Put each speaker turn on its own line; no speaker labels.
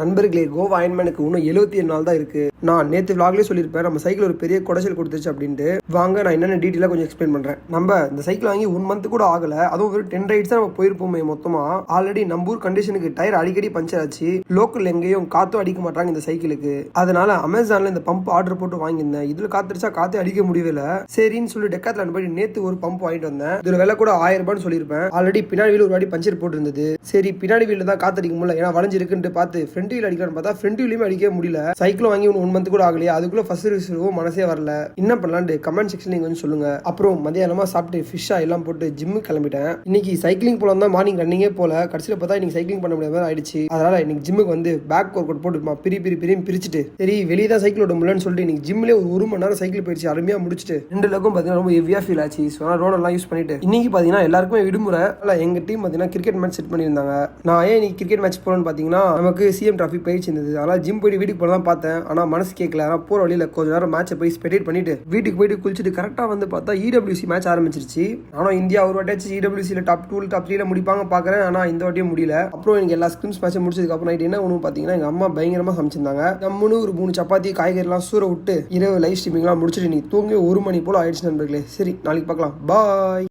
நண்பர்களே, கோவா அயன்மேனுக்கு இன்னும் 77 நாள் தான் இருக்கு. நான் நேற்று விளாக்லேயே சொல்லியிருப்பேன், நம்ம சைக்கிள் ஒரு பெரிய குடைச்சல் கொடுத்துச்சு அப்படின்ட்டு. வாங்க நான் என்னென்ன டீட்டெயிலாக கொஞ்சம் எக்ஸ்பிளைன் பண்ணுறேன். நம்ம இந்த சைக்கிள் வாங்கி 1 மந்த் கூட ஆகல, அதுவும் ஒரு 10 ரைட்ஸ் தான் நம்ம போயிருப்போமே மொத்தமா. ஆல்ரெடி நம்ம ஊர் கண்டிஷனுக்கு டயர் அடிக்கடி பஞ்சர் ஆச்சு. லோக்கல் எங்கேயும் காத்தும் அடிக்க மாட்டாங்க இந்த சைக்கிளுக்கு. அதனால அமேசான்ல இந்த பம்ப் ஆர்டர் போட்டு வாங்கியிருந்தேன். இதுல காத்துருச்சா காத்தே அடிக்க முடியல. சரின்னு சொல்லி டெக்காத்லான் போய் நேற்று ஒரு பம்ப் வாங்கிட்டு வந்தேன். இதுல விலை கூட 1000 ரூபான்னு சொல்லியிருப்பேன். ஆல்ரெடி பின்னாடி வீல் ஒரு வாட்டி பஞ்சர் போட்டு இருந்தது. சரி பின்னாடி வீல் தான் காத்து அடிக்க முடியல, ஏன்னா வளைஞ்சிருக்குன்னு பார்த்து ஃப்ரண்ட் வீல் அடிக்கலான்னு பார்த்தா ஃப்ரண்ட் வீலையுமே அடிக்க முடியல. சைக்கிள் வாங்கி 1 மந்த் கூட ஆகலையா, அதுக்குள்ள ஃபர்ஸ்ட் ரிவ்யூ மனசே வரல. என்ன பண்ணலான்னு கமெண்ட் செக்ஷன்ல நீங்க வந்து சொல்லுங்க. அப்புறம் மதியானமா சாப்பிட்டு ஃபிஷ்ஷா எல்லாம் போட்டு ஜிம்மு கிளம்பிட்டேன். இன்னைக்கு சைக்கிளிங் போலாம் தான், மார்னிங் ரன்னிங்கே போல. கடைசியில் பார்த்தா இன்னைக்கு சைக்கிளிங் பண்ண முடியாத மாதிரி ஆயிடுச்சு. அதனால இன்னைக்கு ஜிம்முக்கு வந்து பேக் ஒர்க் அவுட் போட்டு பிரிச்சுட்டு சரி வெளியே தான் சைக்கிள் ஓட முடியலன்னு சொல்லிட்டு இன்னைக்கு ஜிம்லேயே ஒரு மணி நேரம் சைக்கிள் போயிடுச்சு. அருமையா முடிச்சுட்டு 2 லெக்கும் பார்த்தீங்கன்னா ரொம்ப ஹெவியா ஃபீல் ஆச்சு. ரோடெல்லாம் யூஸ் பண்ணிட்டு இன்னைக்கு பார்த்தீங்கன்னா எல்லாருக்குமே விடுமுறை. எங்க டீம் பார்த்தீங்கன்னா கிரிக்கெட் மேட்ச் செட் பண்ணியிருந்தாங்க. நான் ஏன் இன்னைக்கு கிரிக்கெட் மேட்ச் போறேன்னு பார்த்தீங்கன்னா நமக்கு சிஎம் டிராஃபி போயிடுச்சு இருந்தது. அதனால ஜிம் போயிட்டு வீட்டுக்கு போல தான் பார்த்தேன். ஆனால் மனசு கேட்கல. ஆனால் போகிற வழியில் கொஞ்ச நேரம் மேட்சை போய் ஸ்பெக்டேட் பண்ணிட்டு வீட்டுக்கு போயிட்டு குளிச்சுட்டு கரெக்டாக வந்து பார்த்தா இடபிள்யூசி மேட்ச் ஆரம்பிச்சிருச்சு. ஆனால் இந்தியா ஒரு வாட்டியாச்சு இடபிள்யூசியில் டாப் 2 டாப் 3 முடிப்பாங்க பார்க்குறேன். ஆனால் இந்த வாட்டியும் முடியல. அப்புறம் எனக்கு எல்லா ஸ்கிரிம்ஸ் மேட்சும் முடிச்சதுக்கப்புறம் நைட் என்ன ஒன்று பார்த்தீங்கன்னா எங்கள் அம்மா பயங்கரமாக சமைச்சிருந்தாங்க. நம்மளும் ஒரு 3 சப்பாத்தி காய்கறிலாம் சூற விட்டு இரவு லைவ் ஸ்ட்ரீமிங்லாம் முடிச்சுட்டு நீ தூங்கி 1 மணி போல் ஆயிடுச்சு நண்பர்களே. சரி நாளைக்கு பார்க்கலாம், பாய்.